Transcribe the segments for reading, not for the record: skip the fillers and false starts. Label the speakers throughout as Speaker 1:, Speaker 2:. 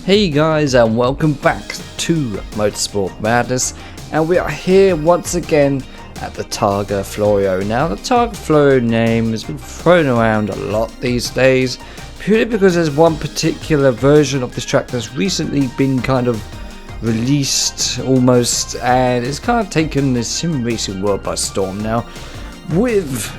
Speaker 1: Hey guys, and welcome back to Motorsport Madness, and we are here once again at the Targa Florio. Now, the Targa Florio name has been thrown around a lot these days, purely because there's one particular version of this track that's recently been kind of released almost, and it's kind of taken the sim racing world by storm. Now, with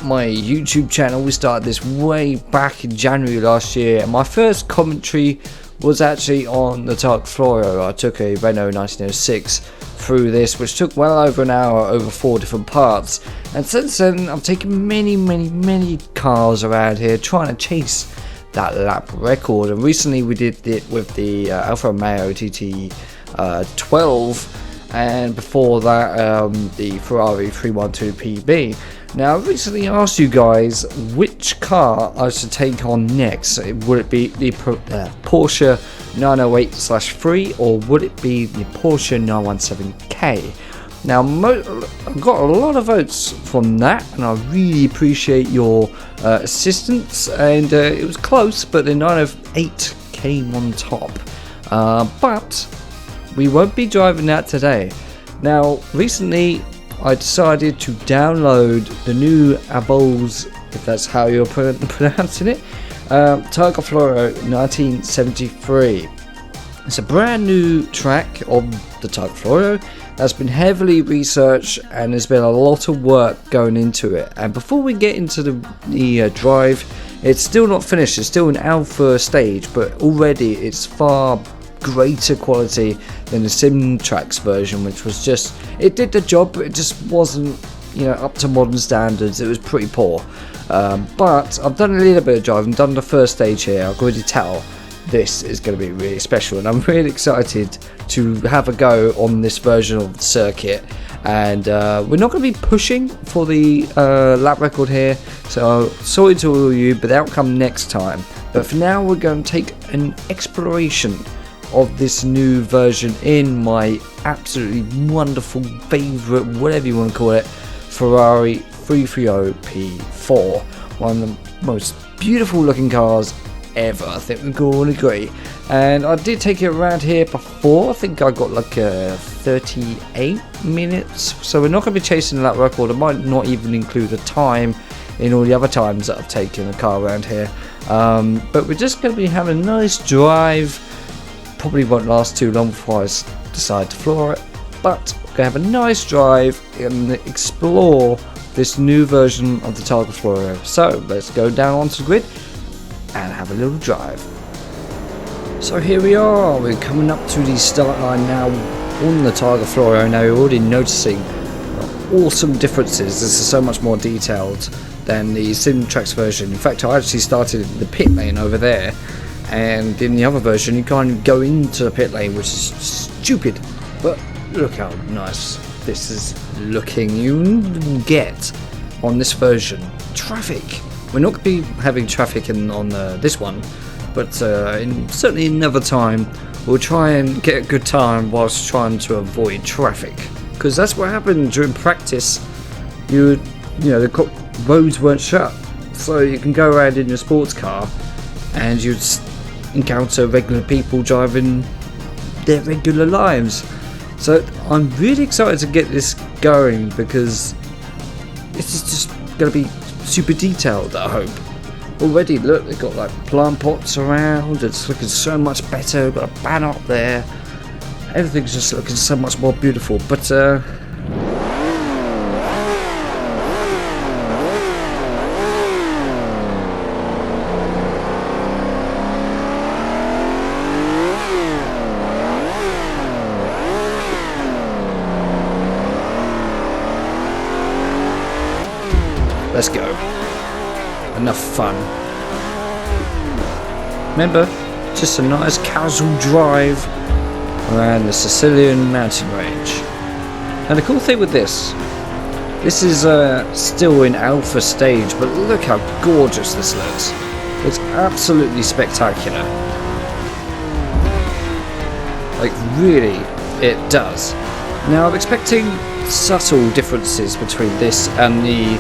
Speaker 1: my YouTube channel, we started this way back in January last year, and my first commentary was actually on the Targa Florio. I took a Renault 1906 through this, which took well over an hour over 4 different parts, and since then I've taken many cars around here trying to chase that lap record. And recently we did it with the Alfa Romeo TT12, and before that the Ferrari 312 PB. Now, I recently asked you guys which car I should take on next. Would it be the Porsche 908/3 or would it be the Porsche 917K? Now, I got a lot of votes from that, and I really appreciate your assistance. And it was close, but the 908 came on top. But we won't be driving that today. Now, recently I decided to download the new Abulzz, if that's how you're pronouncing it, Targa Florio 1973. It's a brand new track of the Targa Florio that's been heavily researched, and there's been a lot of work going into it. And before we get into the drive, it's still not finished. It's still an alpha stage, but already it's far greater quality than the sim tracks version, which was just, it did the job, but it just wasn't, up to modern standards. It was pretty poor, but I've done a little bit of driving, done the first stage here. I can already tell this is going to be really special, and I'm really excited to have a go on this version of the circuit. And we're not going to be pushing for the lap record here, so sorry to all of you, but that'll come next time. But for now, we're going to take an exploration of this new version in my absolutely wonderful favourite, whatever you want to call it, Ferrari 330 P4. One of the most beautiful looking cars ever, I think we can all agree. And I did take it around here before. I think I got like 38 minutes, so we're not going to be chasing that record. I might not even include the time in all the other times that I've taken a car around here, but we're just going to be having a nice drive. Probably won't last too long before I decide to floor it, but we're going to have a nice drive and explore this new version of the Targa Florio. So let's go down onto the grid and have a little drive. So here we are, we're coming up to the start line now on the Targa Florio. Now you're already noticing awesome differences. This is so much more detailed than the sim tracks version. In fact, I actually started in the pit lane over there, and in the other version you can't go into the pit lane, which is stupid. But look how nice this is looking. You get on this version traffic. We're not going to be having traffic on this one, but certainly another time we'll try and get a good time whilst trying to avoid traffic, because that's what happened during practice. The roads weren't shut, so you can go around in your sports car and you'd encounter regular people driving their regular lives. So I'm really excited to get this going, because this is just going to be super detailed, I hope. Already, look, they've got like plant pots around. It's looking so much better. Got a banner up there. Everything's just looking so much more beautiful. But let's go. Enough fun. Remember, just a nice casual drive around the Sicilian mountain range. And the cool thing with this is still in alpha stage, but look how gorgeous this looks. It's absolutely spectacular. Like, really, it does. Now, I'm expecting subtle differences between this and the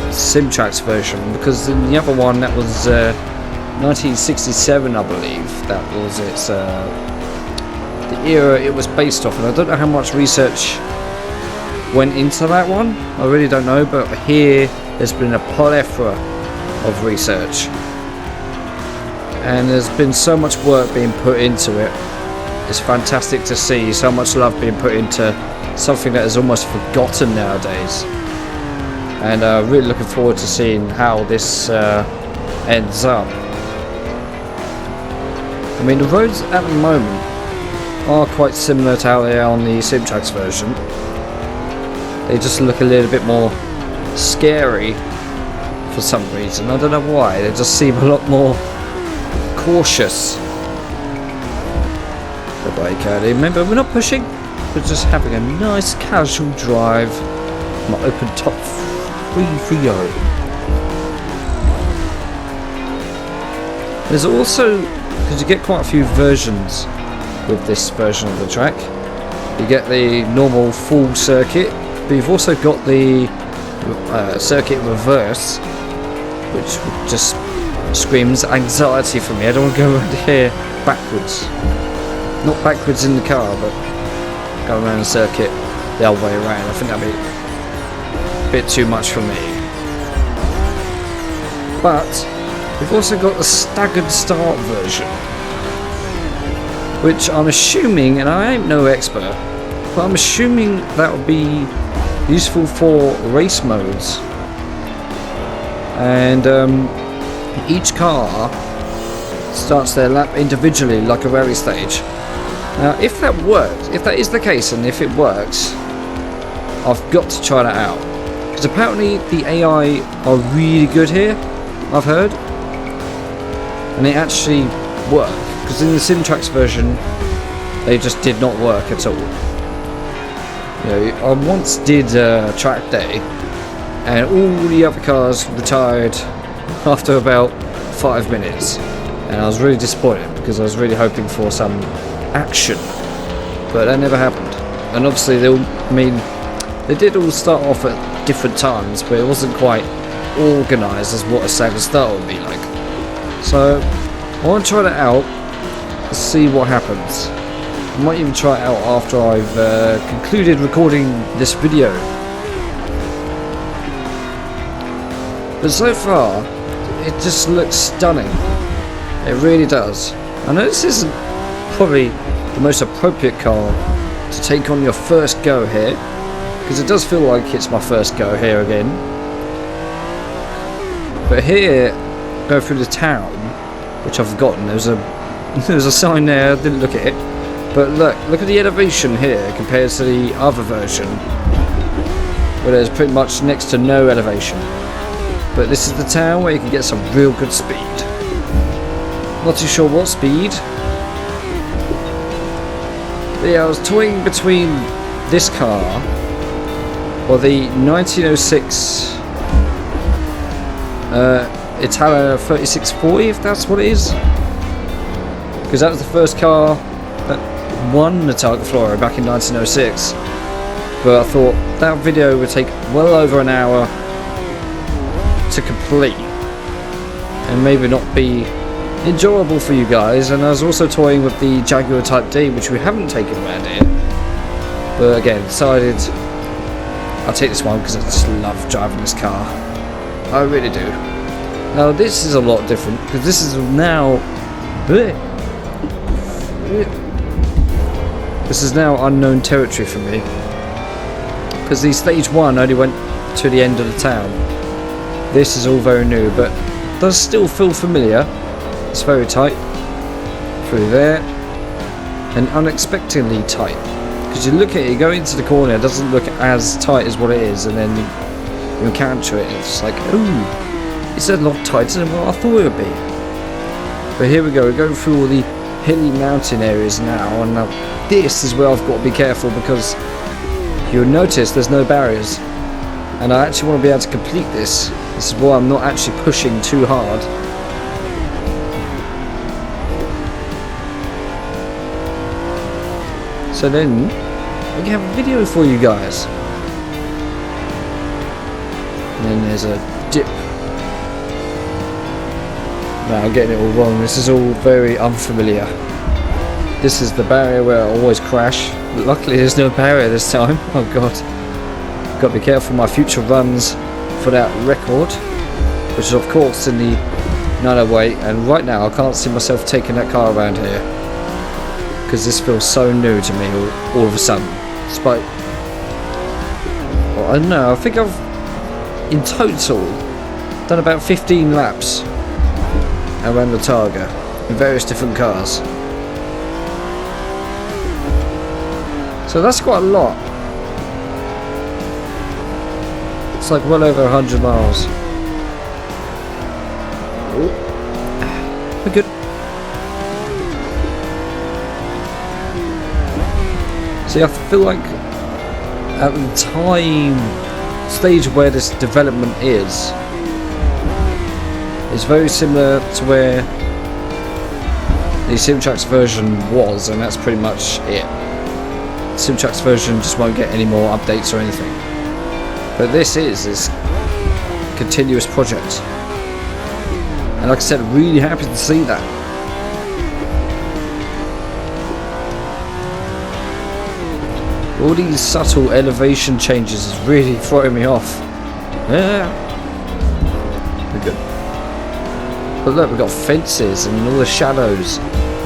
Speaker 1: Simtrax version, because in the other one that was 1967, I believe. That was its the era it was based off, and I don't know how much research went into that one. I really don't know, but here there's been a plethora of research, and there's been so much work being put into it. It's fantastic to see so much love being put into something that is almost forgotten nowadays, and really looking forward to seeing how this ends up. I mean, the roads at the moment are quite similar to how they are on the Simtrax version. They just look a little bit more scary for some reason. I don't know why. They just seem a lot more cautious. The bike early. Remember, we're not pushing. We're just having a nice casual drive. My open top 330. There's also, because you get quite a few versions with this version of the track. You get the normal full circuit, but you've also got the circuit reverse, which just screams anxiety for me. I don't want to go around here backwards. Not backwards in the car, but go around the circuit the other way around. I think that'd be a bit too much for me. But we've also got the staggered start version, which I'm assuming, and I ain't no expert, but I'm assuming that will be useful for race modes. And each car starts their lap individually like a rally stage. Now, if that works, if that is the case, and if it works, I've got to try that out. Because apparently the AI are really good here, I've heard. And they actually work. Because in the Simtrax version, they just did not work at all. You know, I once did track day, and all the other cars retired after about 5 minutes, and I was really disappointed because I was really hoping for some action, but that never happened. And obviously, they did all start off at different times, but it wasn't quite organised as what a staggered start would be like. So I want to try that out. See what happens. I might even try it out after I've concluded recording this video. But so far, it just looks stunning. It really does. I know this isn't probably the most appropriate car to take on your first go here, because it does feel like it's my first go here again. But here, go through the town, which I've forgotten. There's a sign there, I didn't look at it. But look at the elevation here compared to the other version, where there's pretty much next to no elevation. But this is the town where you can get some real good speed. Not too sure what speed. But yeah, I was toying between this car or the 1906 Italo 3640, if that's what it is. Because that was the first car that won the Targa Florio back in 1906. But I thought that video would take well over an hour to complete, and maybe not be enjoyable for you guys. And I was also toying with the Jaguar Type D, which we haven't taken around here. But again, decided I'll take this one because I just love driving this car. I really do. Now this is a lot different because this is now unknown territory for me, because the stage 1 only went to the end of the town. This is all very new, but does still feel familiar. It's very tight through there, and unexpectedly tight, because you look at it, you go into the corner, it doesn't look as tight as what it is, and then you encounter it and it's like, ooh, it's a lot tighter than what I thought it would be. But here we go, we're going through all the hilly mountain areas now, and now this is where I've got to be careful, because you'll notice there's no barriers, and I actually want to be able to complete this. This is why I'm not actually pushing too hard. So then we can have a video for you guys. And then there's a dip. No, I'm getting it all wrong. This is all very unfamiliar. This is the barrier where I always crash. But luckily there's no barrier this time. Oh god. Got to be careful my future runs for that record, which is of course in the 908, and right now I can't see myself taking that car around here because this feels so new to me all of a sudden. Despite, well, I don't know, I think I've in total done about 15 laps around the Targa in various different cars. So that's quite a lot. It's like well over 100 miles. Ooh. We're good. See, I feel like at the stage where this development is, it's very similar to where the Simtrax version was, and that's pretty much it. Simtrax version just won't get any more updates or anything. But this is this continuous project. And like I said, really happy to see that. All these subtle elevation changes is really throwing me off. Yeah. We're good. But look, we've got fences and all the shadows.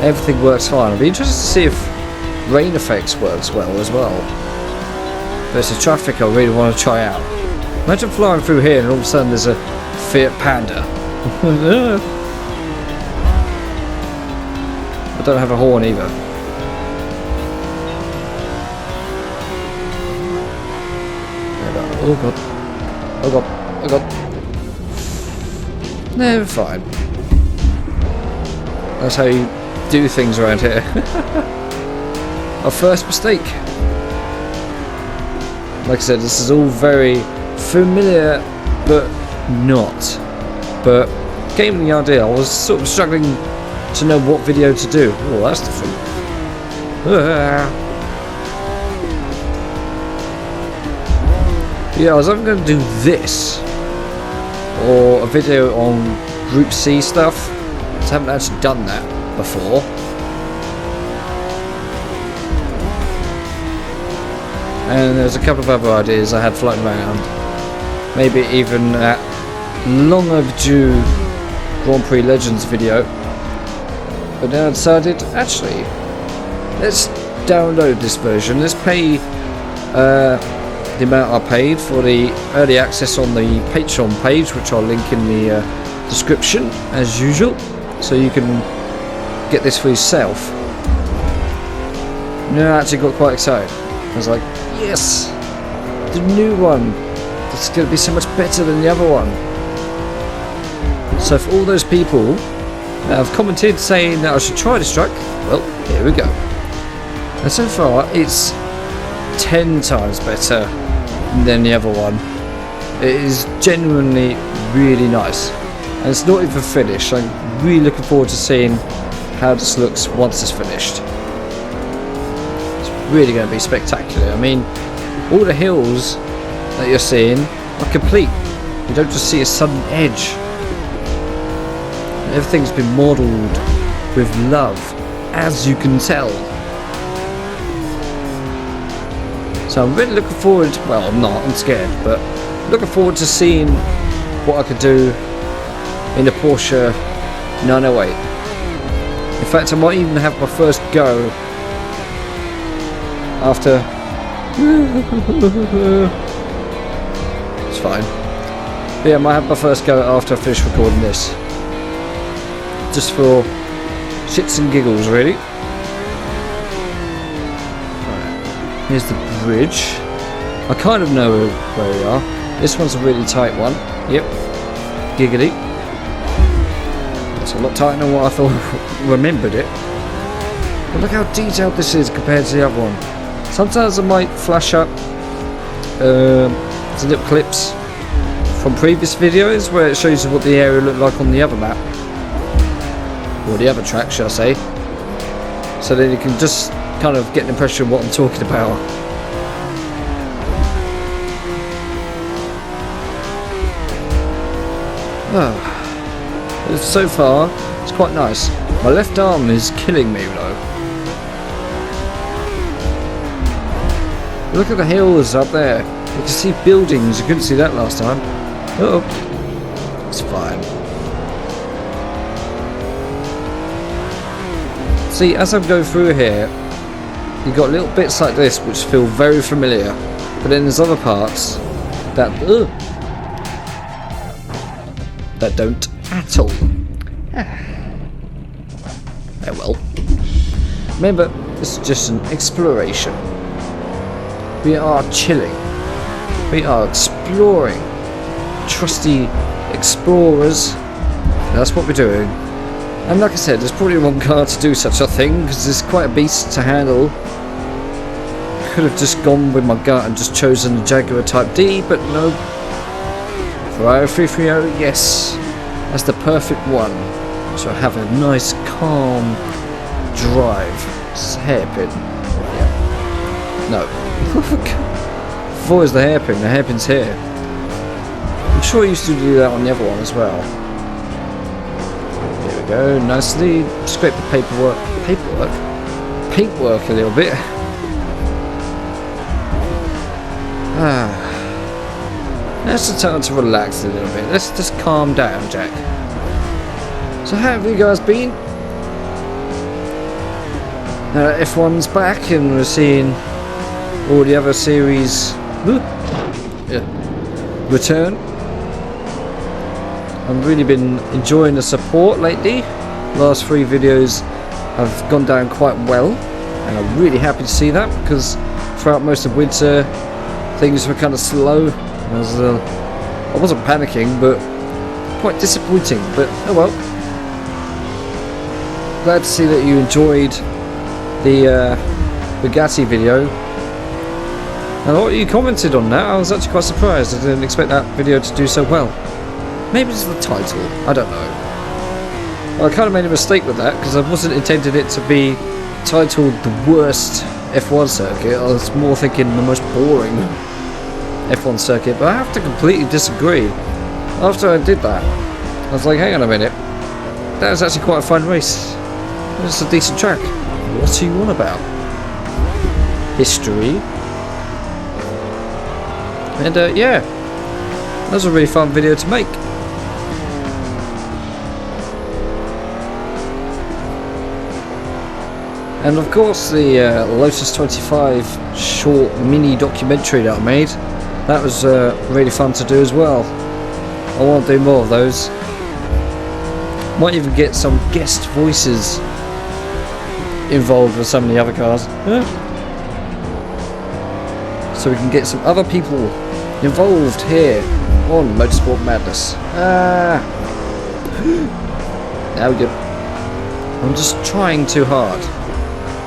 Speaker 1: Everything works fine. I'll be interested to see if rain effects works well as well. There's the traffic I really want to try out. Imagine flying through here and all of a sudden there's a Fiat Panda. I don't have a horn either. Oh god. Oh god. Oh god. No, we're fine. That's how you do things around here. Our first mistake. Like I said, this is all very familiar, but not. But gave me the idea. I was sort of struggling to know what video to do. Oh, that's different. Yeah, I was either going to do this or a video on Group C stuff. I haven't actually done that before. And there's a couple of other ideas I had floating around. Maybe even that long overdue Grand Prix Legends video. But then I decided, actually, let's download this version. Let's pay the amount I paid for the early access on the Patreon page, which I'll link in the description as usual, so you can get this for yourself. And then I actually got quite excited. I was like, yes, the new one. It's going to be so much better than the other one. So for all those people that have commented saying that I should try this track, well, here we go. And so far, it's 10 times better than the other one. It is genuinely really nice. And it's not even finished. I'm really looking forward to seeing how this looks once it's finished. It's really going to be spectacular. I mean, all the hills that you're seeing are complete. You don't just see a sudden edge. Everything's been modelled with love, as you can tell. So I'm really looking forward, well I'm not, I'm scared, but looking forward to seeing what I could do in the Porsche 908. In fact, I might even have my first go after... It's fine. But yeah, I might have my first go after I finish recording this. Just for shits and giggles, really. Right. Here's the bridge. I kind of know where we are. This one's a really tight one. Yep. Giggity. It's a lot tighter than what I thought. Remembered it. But look how detailed this is compared to the other one. Sometimes I might flash up some little clips from previous videos where it shows you what the area looked like on the other map. Or the other track, shall I say. So then you can just kind of get an impression of what I'm talking about. So far, it's quite nice. My left arm is killing me though. Look at the hills up there. You can see buildings. You couldn't see that last time. Oh, it's fine. See, as I go through here, you've got little bits like this which feel very familiar. But then there's other parts that don't at all. Oh well. Remember, this is just an exploration. We are chilling. We are exploring. Trusty explorers. That's what we're doing. And like I said, there's probably one car to do such a thing, because it's quite a beast to handle. Could have just gone with my gut and just chosen the Jaguar Type D, but no. Ferrari 330, yes. That's the perfect one. So I have a nice, calm drive. It's hairpin. Yeah. No. Before it was the hairpin's here. I'm sure I used to do that on the other one as well. There we go, nicely scrape the paintwork a little bit. Now's the time to relax a little bit. Let's just calm down, Jack. So how have you guys been? F1's back and we're seeing all the other series return. I've really been enjoying the support lately. Last 3 videos have gone down quite well, and I'm really happy to see that, because throughout most of winter things were kind of slow. I wasn't panicking, but quite disappointing. But oh well. Glad to see that you enjoyed the Bugatti video. And a lot of you commented on that. I was actually quite surprised. I didn't expect that video to do so well. Maybe it's the title. I don't know. Well, I kind of made a mistake with that, because I wasn't intending it to be titled the worst F1 circuit. I was more thinking the most boring F1 circuit. But I have to completely disagree. After I did that, I was like, hang on a minute. That was actually quite a fun race. It's a decent track. What are you on about? History. And yeah, that was a really fun video to make. And of course the Lotus 25 short mini documentary that I made, that was really fun to do as well. I want to do more of those. Might even get some guest voices involved with some of the other cars. So we can get some other people involved here on Motorsport Madness. Now we go. I'm just trying too hard.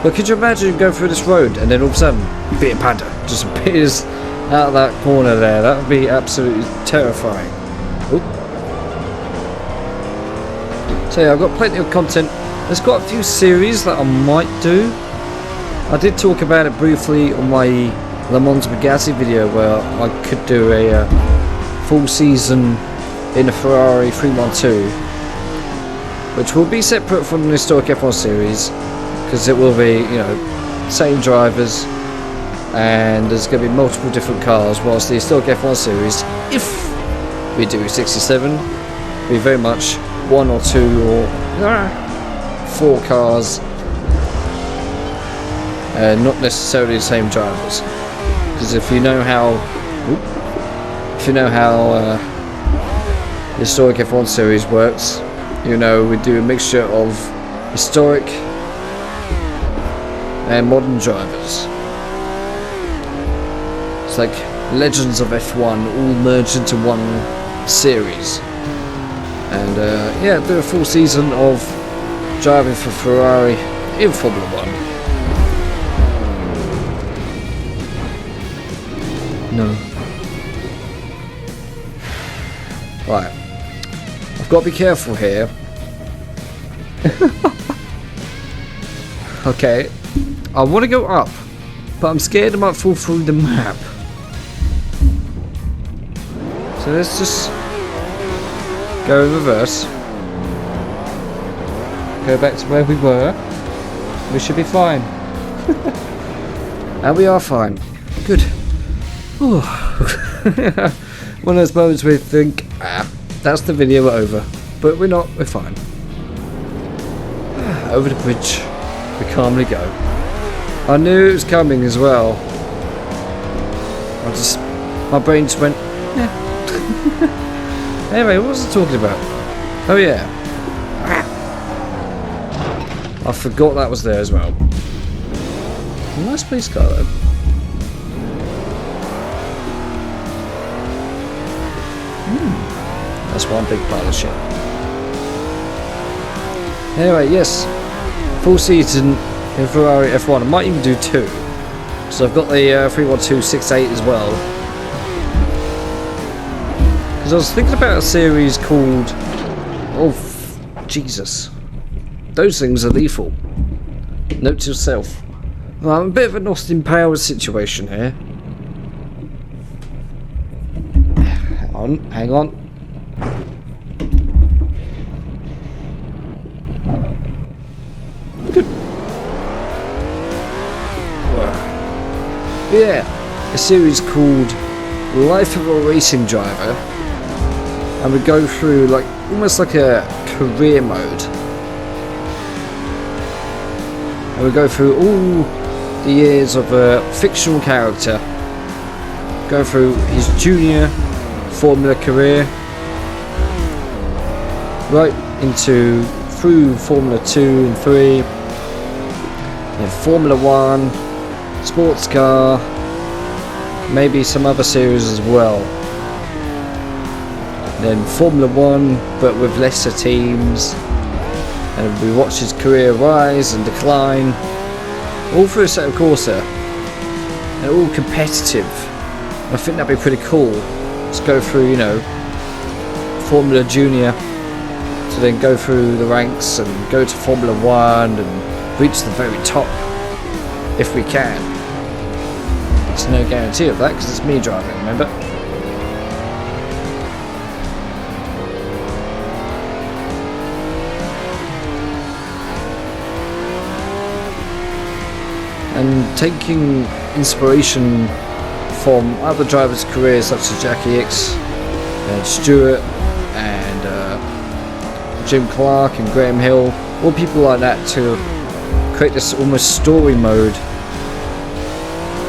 Speaker 1: But could you imagine going through this road and then all of a sudden Fiat Panda just appears out of that corner there? That would be absolutely terrifying. Oop. So yeah, I've got plenty of content. There's got a few series that I might do. I did talk about it briefly on my Le Mans Bugatti video, where I could do a full season in a Ferrari 312, which will be separate from the historic F1 series, because it will be, you know, same drivers, and there's going to be multiple different cars, whilst the historic F1 series, if we do 67, be very much 1 or 2 or 4 cars, not necessarily the same drivers. Because if you know how the historic F1 series works, you know we do a mixture of historic and modern drivers. It's like Legends of F1 all merged into one series. And yeah, do a full season of driving for Ferrari in Formula 1. No. Right. I've got to be careful here. Okay. I want to go up, but I'm scared I might fall through the map. So let's just go in reverse. Go back to where we were. We should be fine. And we are fine. Good. One of those moments where you think, that's the video over. But we're not, we're fine. Over the bridge, we calmly go. I knew it was coming as well. My brain just went, Anyway, what was I talking about? Oh yeah. I forgot that was there as well. Nice police car though. That's one big pile of shit. Anyway, yes. Full season in Ferrari F1. I might even do 2. So I've got the 31268 as well. Because I was thinking about a series called... Jesus. Those things are lethal. Note to yourself. Well, I'm a bit of an Austin Powers situation here. Hang on. Good. Yeah, a series called Life of a Racing Driver, and we go through like almost like a career mode, and we go through all the years of a fictional character, go through his junior Formula career, right into through Formula 2 and 3, and Formula 1, sports car, maybe some other series as well. Then Formula 1, but with lesser teams, and we watch his career rise and decline, all through Assetto Corsa, and all competitive. I think that'd be pretty cool. Let's go through, you know, Formula Junior, to then go through the ranks and go to Formula 1 and reach the very top, if we can. There's no guarantee of that because it's me driving, remember? And taking inspiration from other drivers' careers such as Jackie X and Stewart and Jim Clark and Graham Hill, all people like that, to create this almost story mode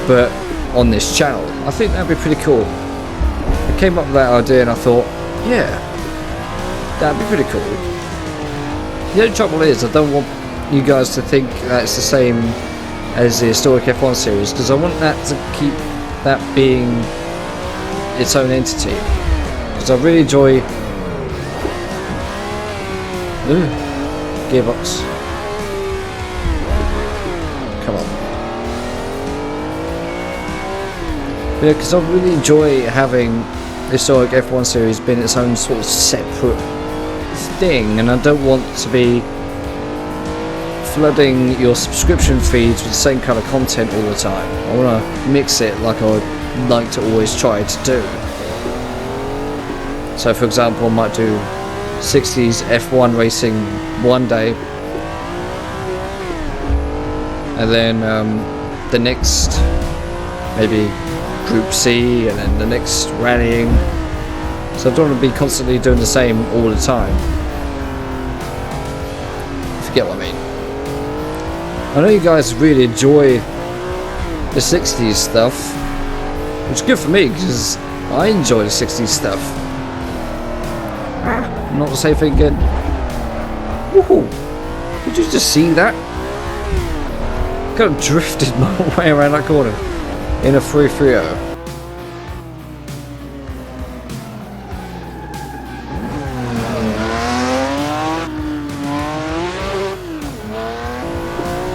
Speaker 1: but on this channel. I think that'd be pretty cool. I came up with that idea and I thought, yeah, that'd be pretty cool. The only trouble is I don't want you guys to think that it's the same as the historic F1 series, because I want that to keep that being its own entity, because I really enjoy gearbox. Come on. Yeah, because I really enjoy having the historic F1 series being its own sort of separate thing, and I don't want to be flooding your subscription feeds with the same kind of content all the time. I want to mix it like I would like to always try to do. So for example, I might do 60s F1 racing one day, and then the next maybe Group C, and then the next rallying. So I don't want to be constantly doing the same all the time. If you get what I mean. I know you guys really enjoy the 60s stuff, which is good for me because I enjoy the 60s stuff. Not the same thing again. Woohoo! Did you just see that? Kind of drifted my way around that corner in a 330.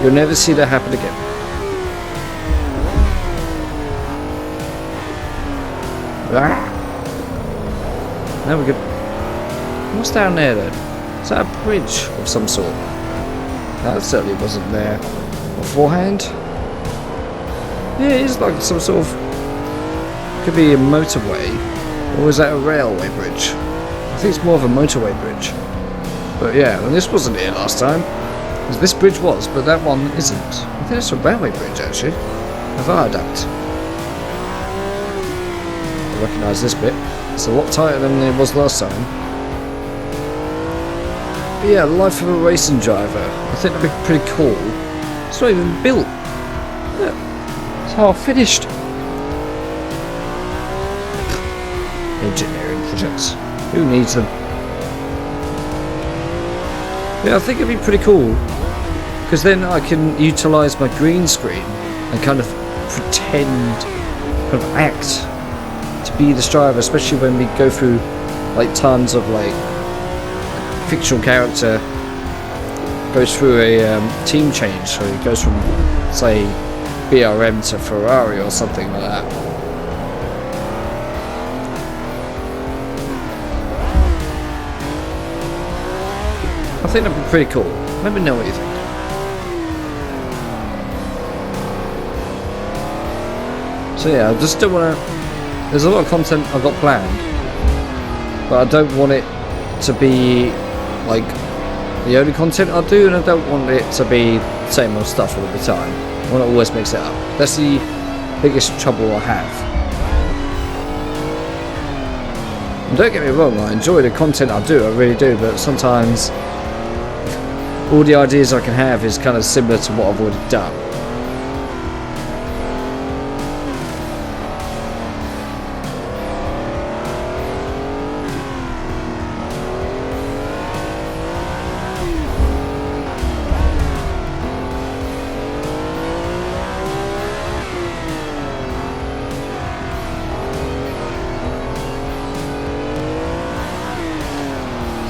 Speaker 1: You'll never see that happen again. There we go. What's down there then? Is that a bridge of some sort? That certainly wasn't there beforehand. Yeah, it is like some sort of... could be a motorway. Or is that a railway bridge? I think it's more of a motorway bridge. But yeah, and this wasn't here last time. This bridge was, but that one isn't. I think it's a railway bridge actually. A viaduct. I recognise this bit. It's a lot tighter than it was last time. But yeah, the life of a racing driver. I think that'd be pretty cool. It's not even built. Look, it's half finished. Engineering projects. Who needs them? Yeah, I think it'd be pretty cool. Because then I can utilise my green screen and kind of pretend, kind of act to be this driver, especially when we go through like tons of like fictional character goes through a team change, so he goes from say BRM to Ferrari or something like that. I think that'd be pretty cool. Let me know what you think. So yeah, I just don't want to... There's a lot of content I've got planned, but I don't want it to be like the only content I do, and I don't want it to be the same old stuff all the time. I want to always mix it up. That's the biggest trouble I have. And don't get me wrong, I enjoy the content I do, I really do, but sometimes all the ideas I can have is kind of similar to what I've already done.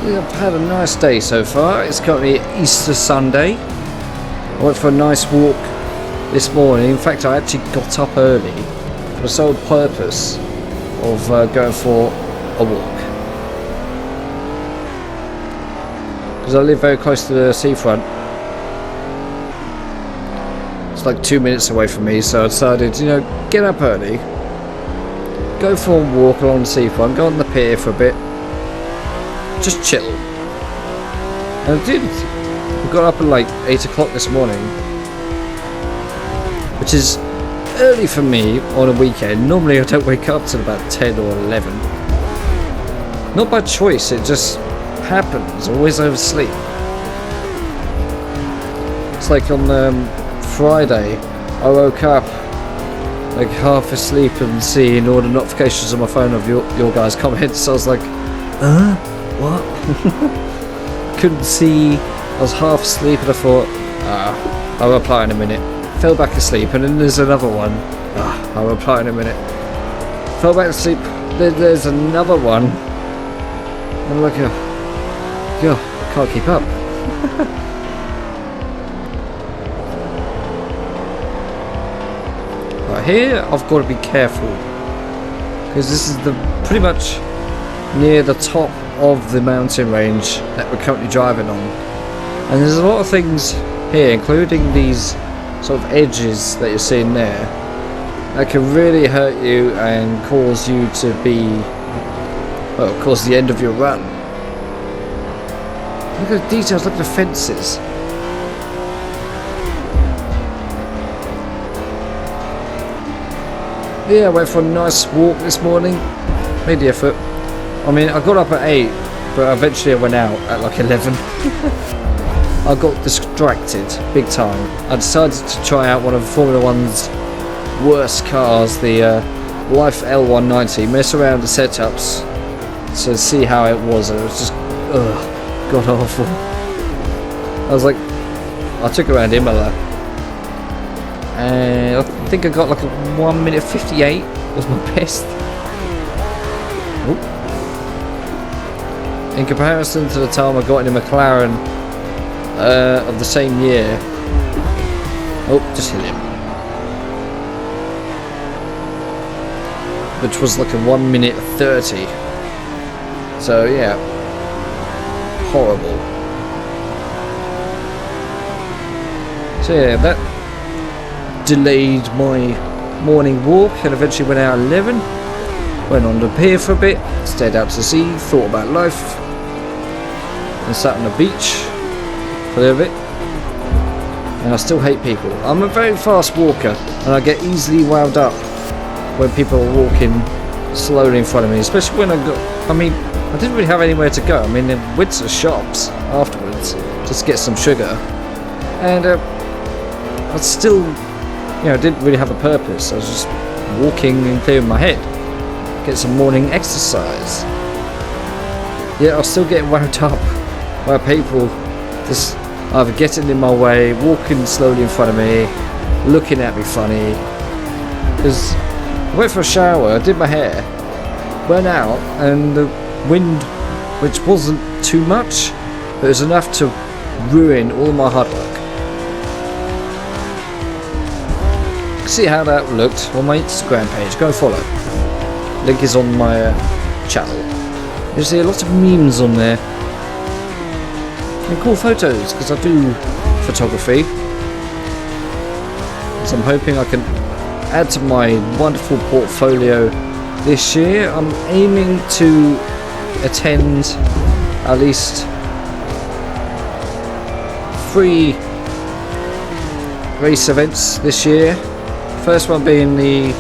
Speaker 1: I've had a nice day so far. It's currently Easter Sunday. I went for a nice walk this morning. In fact, I actually got up early for the sole purpose of going for a walk. Because I live very close to the seafront. It's like 2 minutes away from me, so I decided, you know, get up early, go for a walk along the seafront, go on the pier for a bit. Just chill. And I did. I got up at like 8 o'clock this morning, which is early for me on a weekend. Normally I don't wake up till about 10 or 11. Not by choice, it just happens. I always oversleep. It's like on Friday, I woke up like half asleep and seeing all the notifications on my phone of your guys' comments. So I was like, what? Couldn't see. I was half asleep and I thought, I'll reply in a minute. Fell back asleep, and then there's another one. I'll reply in a minute. Fell back asleep. There's another one. I'm like, I can't keep up. Right here, I've got to be careful because this is pretty much near the top of the mountain range that we're currently driving on, and there's a lot of things here, including these sort of edges that you're seeing there, that can really hurt you and cause you to be, well, cause the end of your run. Look at the details, look at the fences. Yeah, I went for a nice walk this morning, made the effort. I mean, I got up at 8, but eventually I went out at like 11. I got distracted big time. I decided to try out one of Formula One's worst cars, the Life L190, mess around the setups to see how it was, and it was just, god awful. I was like, I took it around Imola, and I think I got like a 1 minute 58 was my best. Oop. In comparison to the time I got in a McLaren of the same year. Oh, just hit him. Which was like a 1 minute 30. So yeah, horrible. So yeah, that delayed my morning walk, and eventually went out at 11. Went on the pier for a bit, stayed out to sea, thought about life, and and sat on the beach for a little bit. And I still hate people. I'm a very fast walker, and I get easily wound up when people are walking slowly in front of me, especially when I didn't really have anywhere to go. I mean, I went to the shops afterwards just to get some sugar, and I still, didn't really have a purpose. I was just walking and clearing my head, get some morning exercise. Yeah, I was still getting wound up by people just either getting in my way, walking slowly in front of me, looking at me funny. Because I went for a shower, I did my hair, went out, and the wind, which wasn't too much, but it was enough to ruin all my hard work. See how that looked on my Instagram page. Go and follow. Link is on my channel. You see a lot of memes on there and cool photos, because I do photography. So I'm hoping I can add to my wonderful portfolio this year. I'm aiming to attend at least 3 race events this year. First one being the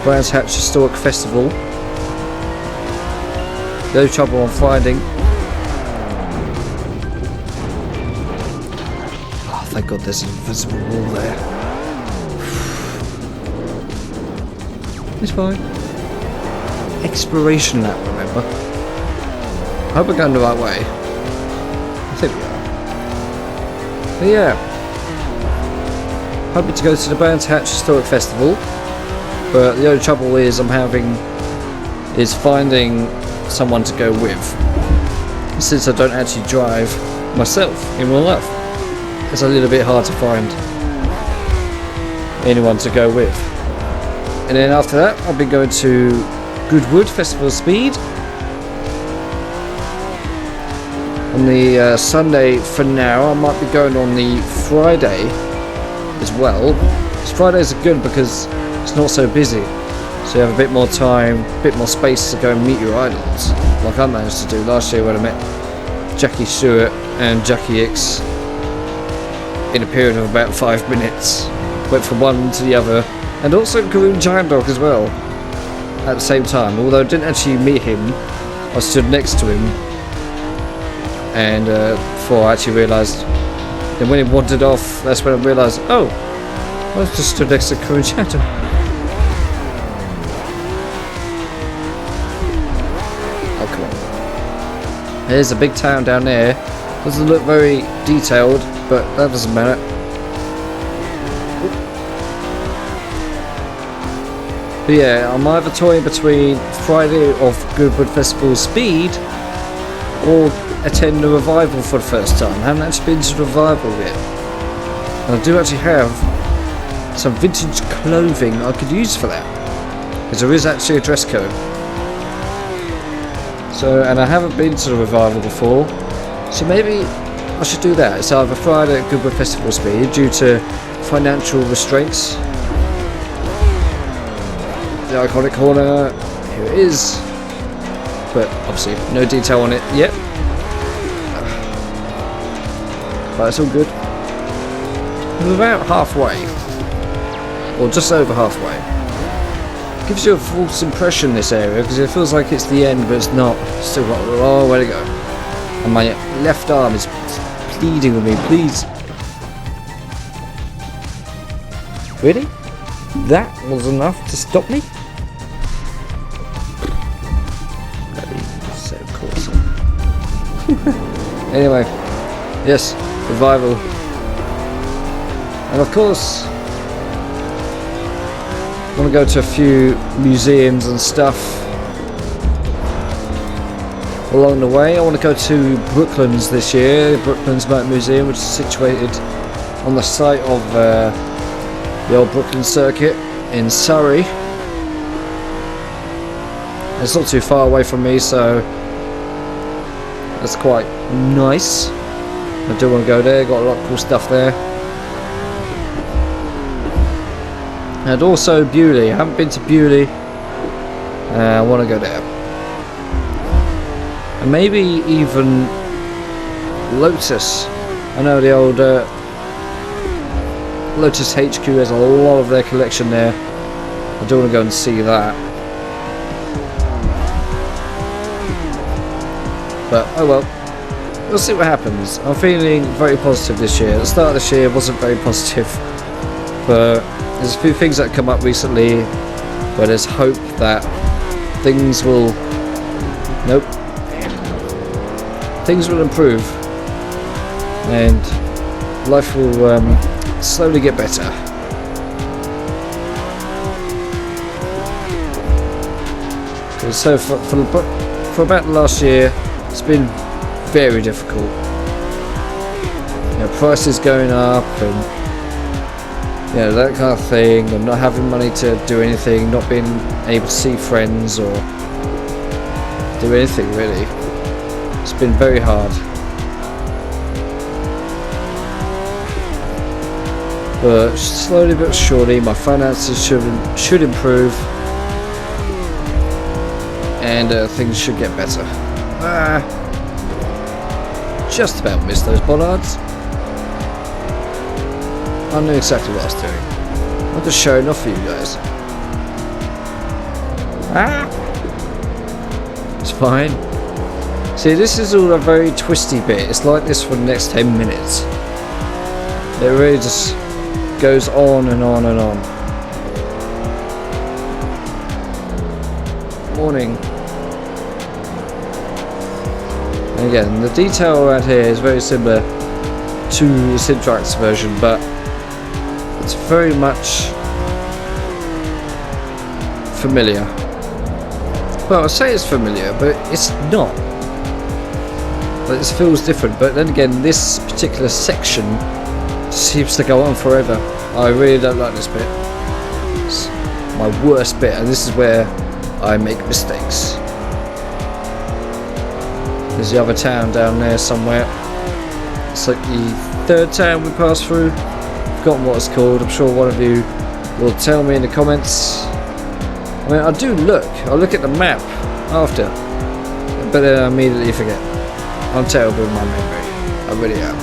Speaker 1: Brands Hatch Historic Festival. No trouble on finding. Oh, thank God there's an invisible wall there. It's fine. Exploration lap, remember? I hope we're going the right way. I think we are. But yeah. Hoping to go to the Brands Hatch Historic Festival. But the only trouble is is finding someone to go with. Since I don't actually drive myself in real life, it's a little bit hard to find anyone to go with. And then after that, I'll be going to Goodwood Festival of Speed on the Sunday for now. I might be going on the Friday as well. Fridays are good because it's not so busy, so you have a bit more time, a bit more space to go and meet your idols, like I managed to do last year when I met Jackie Stewart and Jackie X in a period of about 5 minutes. Went from one to the other, and also Karoon Giant Dog as well at the same time. Although I didn't actually meet him, I stood next to him, and before I actually realised. Then when he wandered off, that's when I realised, oh, I was just stood next to Karoon Giant Dog. Oh, come on. There's a big town down there. Doesn't look very detailed, but that doesn't matter. But yeah, I'm either toying between Friday of Goodwood Festival Speed or attend the Revival for the first time. I haven't actually been to the Revival yet. And I do actually have some vintage clothing I could use for that, because there is actually a dress code. So, and I haven't been to the Revival before, so maybe I should do that. It's either Friday at Goodwood Festival Speed due to financial restraints. The iconic corner, here it is, but obviously no detail on it yet. But it's all good. We're about halfway, or just over halfway. Gives you a false impression, this area, because it feels like it's the end, but it's not. Still got a long way to go. And my left arm is pleading with me, please. Really? That was enough to stop me? Assetto Corsa. Anyway, yes, Revival. And of course, I want to go to a few museums and stuff along the way. I want to go to Brooklands this year, Brooklands Motor Museum, which is situated on the site of the old Brooklyn Circuit in Surrey. It's not too far away from me, so that's quite nice. I do want to go there, got a lot of cool stuff there. And also Bewley, I haven't been to Bewley, I want to go there. And maybe even Lotus. I know the old Lotus HQ has a lot of their collection there. I do want to go and see that. But oh well, we'll see what happens. I'm feeling very positive this year. The start of this year wasn't very positive, but there's a few things that come up recently where there's hope that things will things will improve and life will slowly get better. So for about the last year, it's been very difficult. You know, prices going up and that kind of thing, and not having money to do anything, not being able to see friends or do anything really. It's been very hard. But slowly but surely my finances should improve, and things should get better. Just about missed those bollards. I knew exactly what I was doing. I'm just showing off for you guys. It's fine. See, this is all a very twisty bit. It's like this for the next 10 minutes. It really just goes on and on and on. Morning. And again, the detail around here is very similar to the Syntrax version, but it's very much familiar. Well, I say it's familiar, but it's not. But it feels different. But then again, this particular section seems to go on forever. I really don't like this bit. It's my worst bit, and this is where I make mistakes. There's the other town down there somewhere. It's like the third town we passed through. Forgotten what it's called. I'm sure one of you will tell me in the comments. I mean, I look at the map after, but then I immediately forget. I'm terrible with my memory. I really am.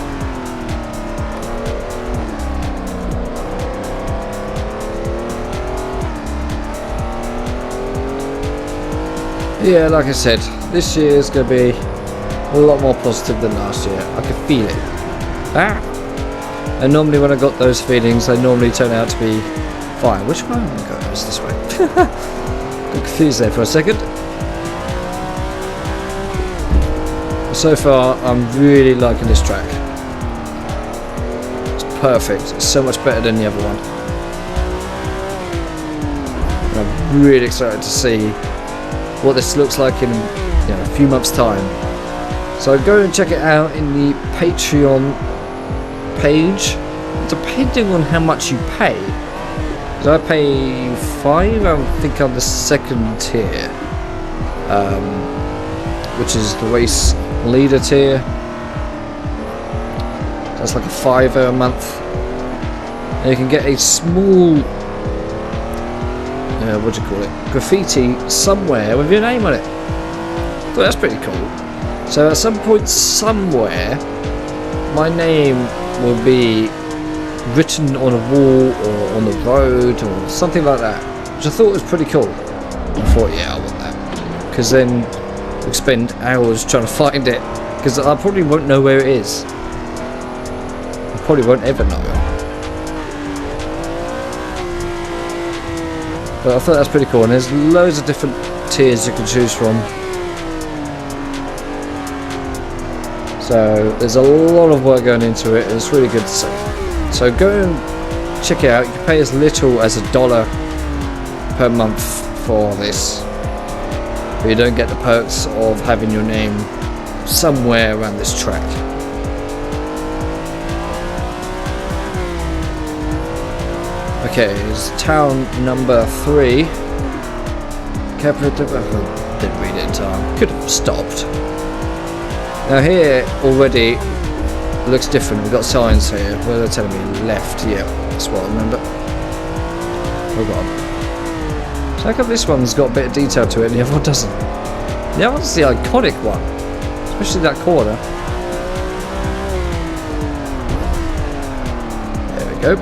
Speaker 1: Yeah, like I said, this year is going to be a lot more positive than last year. I can feel it. And normally when I got those feelings, they normally turn out to be fine. Which one? Oh, it's this way. Got confused there for a second. So far, I'm really liking this track. It's perfect. It's so much better than the other one. And I'm really excited to see what this looks like in a few months' time. So go and check it out in the Patreon page, depending on how much you pay. Because I pay $5, I think, on the second tier, which is the race leader tier. That's like a $5 a month, and you can get a small what do you call it, graffiti somewhere with your name on it. So that's pretty cool. So at some point somewhere my name will be written on a wall or on the road or something like that, which I thought was pretty cool. I thought, yeah, I want that, because then we'll spend hours trying to find it, because I probably won't know where it is. I probably won't ever know. But I thought that's pretty cool, and there's loads of different tiers you can choose from. So there's a lot of work going into it, and it's really good to see. So go and check it out. You can pay as little as $1 per month for this, but you don't get the perks of having your name somewhere around this track. Okay, it's town number 3. Didn't read it in time. Could have stopped. Now here already looks different. We've got signs here. Where they're telling me left. Yeah, that's what I remember. Oh god. So how come this one's got a bit of detail to it and the other one doesn't? The other one's the iconic one, especially that corner. go.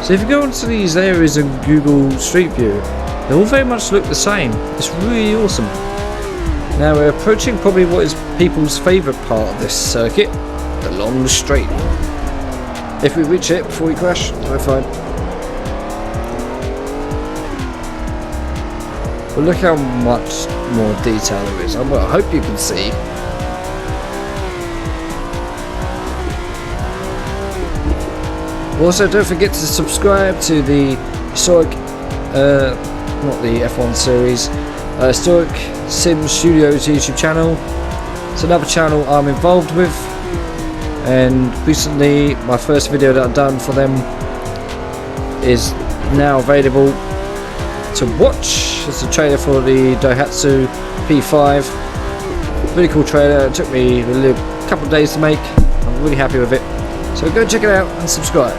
Speaker 1: So if you go into these areas in Google Street View, they all very much look the same. It's really awesome. Now we're approaching probably what is people's favourite part of this circuit, the long straight. If we reach it before we crash, we're fine. But look how much more detail there is. Well, I hope you can see. Also, don't forget to subscribe to the historic, not the F1 series, Historic Sim Studios YouTube channel. It's another channel I'm involved with, and recently my first video that I've done for them is now available to watch. It's a trailer for the Daihatsu P5. Really cool trailer. It took me a couple of days to make. I'm really happy with it. So go check it out and subscribe.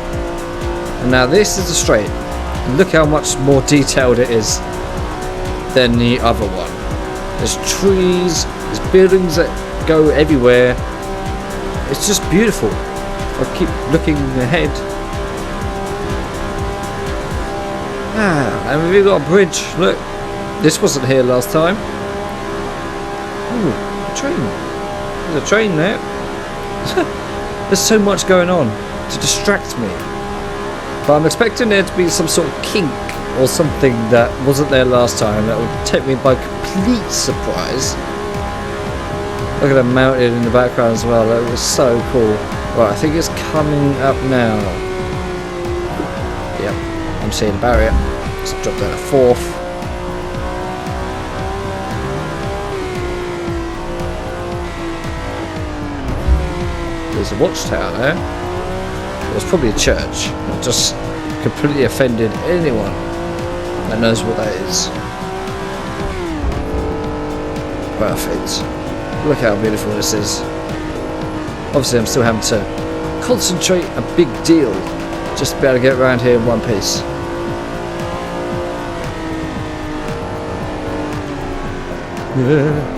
Speaker 1: And now this is the straight. And look how much more detailed it is than the other one. There's trees, there's buildings that go everywhere. It's just beautiful. I keep looking ahead. And we've got a bridge. Look, this wasn't here last time. Oh, a train. There's a train there. There's so much going on to distract me. But I'm expecting there to be some sort of kink or something that wasn't there last time that would take me by complete surprise. Look at the mountain in the background as well. That was so cool. Right, I think it's coming up now. Yep, I'm seeing a barrier. Let's drop down to 4th. There's a watchtower there. It was probably a church. It just completely offended anyone that knows what that is. Perfect. Look how beautiful this is. Obviously I'm still having to concentrate a big deal just to be able to get around here in one piece. Yeah.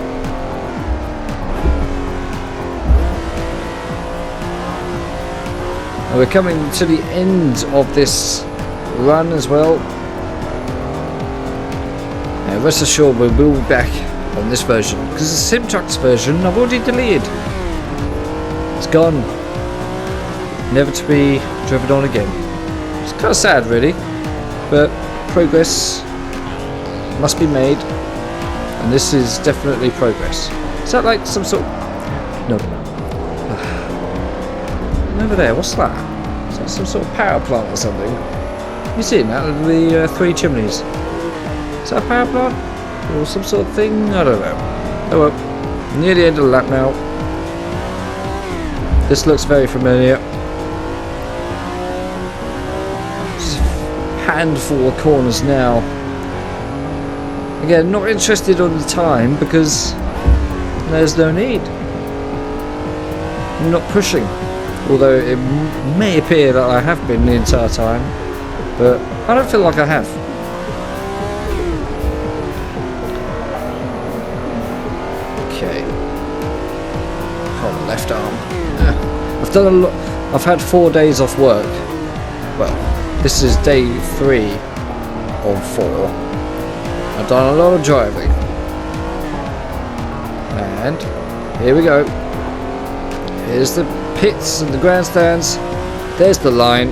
Speaker 1: And we're coming to the end of this run as well. Now rest assured we will be back on this version, because the Sim Trucks version I've already deleted. It's gone, never to be driven on again. It's kind of sad really, but progress must be made, and this is definitely progress. Is that like some sort of... no. Over there, what's that? Is that some sort of power plant or something? You seen that? The 3 chimneys. Is that a power plant? Or some sort of thing? I don't know. Oh well. Near the end of the lap now. This looks very familiar. Just a handful of corners now. Again, not interested on the time because there's no need. I'm not pushing. Although it may appear that I have been the entire time, but I don't feel like I have. Okay. Oh, left arm. I've done a lot. I've had 4 days off work. Well, this is day 3 of 4. I've done a lot of driving. And here we go. Here's the pits and the grandstands. There's the line.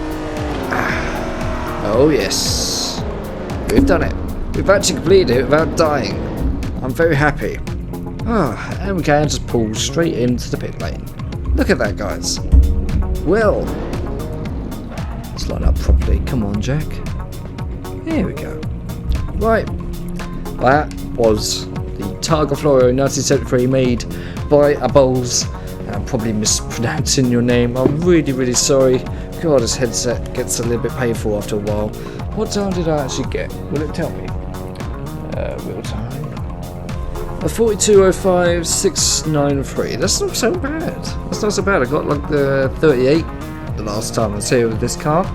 Speaker 1: Oh yes, we've done it. We've actually completed it without dying. I'm very happy. And we can just pull straight into the pit lane. Look at that, guys. Well, let's line up properly. Come on, Jack. Here we go. Right, that was the Targa Florio 1973 made by Abulzz. I'm probably mispronouncing your name. I'm really sorry. God, this headset gets a little bit painful after a while. What time did I actually get? Will it tell me? Real time. A 42.05.693. That's not so bad. That's not so bad. I got like the 38 the last time I was here with this car.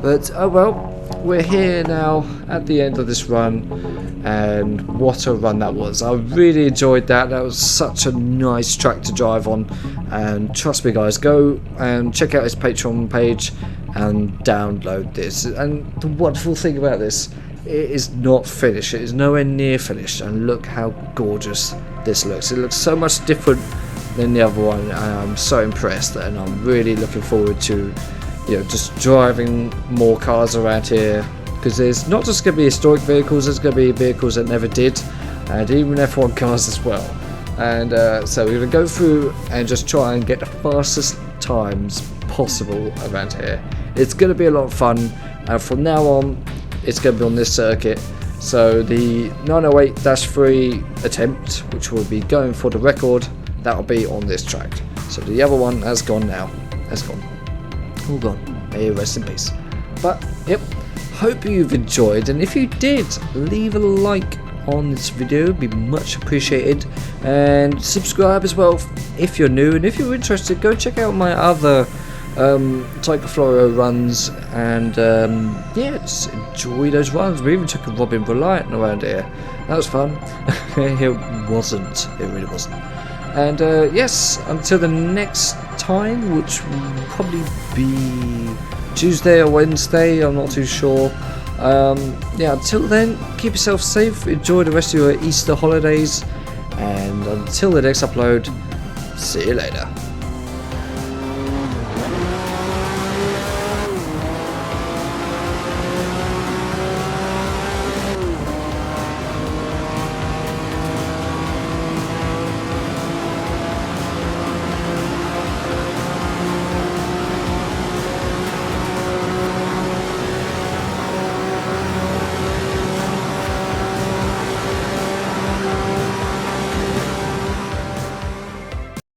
Speaker 1: But oh well. we're here now at the end of this run, and what a run that was. I really enjoyed that. That was such a nice track to drive on, and trust me guys, go and check out his Patreon page and download this. And the wonderful thing about this, it is not finished. It is nowhere near finished, and look how gorgeous this looks. It looks so much different than the other one, and I'm so impressed, and I'm really looking forward to, you know, just driving more cars around here, because there's not just going to be historic vehicles, there's going to be vehicles that never did, and even F1 cars as well. And so we're going to go through and just try and get the fastest times possible around here. It's going to be a lot of fun, and from now on it's going to be on this circuit. So the 908-3 attempt, which will be going for the record, that will be on this track. So the other one has gone now. Has gone. All gone. May you rest in peace. But yep, hope you've enjoyed, and if you did, leave a like on this video, it'd be much appreciated, and subscribe as well if you're new, and if you're interested, go check out my other Targa Florio runs, and yeah, just enjoy those runs. We even took a Robin Reliant around here. That was fun. It wasn't. It really wasn't. And yes, until the next time, which will probably be Tuesday or Wednesday, I'm not too sure. Yeah, until then, keep yourself safe, enjoy the rest of your Easter holidays, and until the next upload, see you later.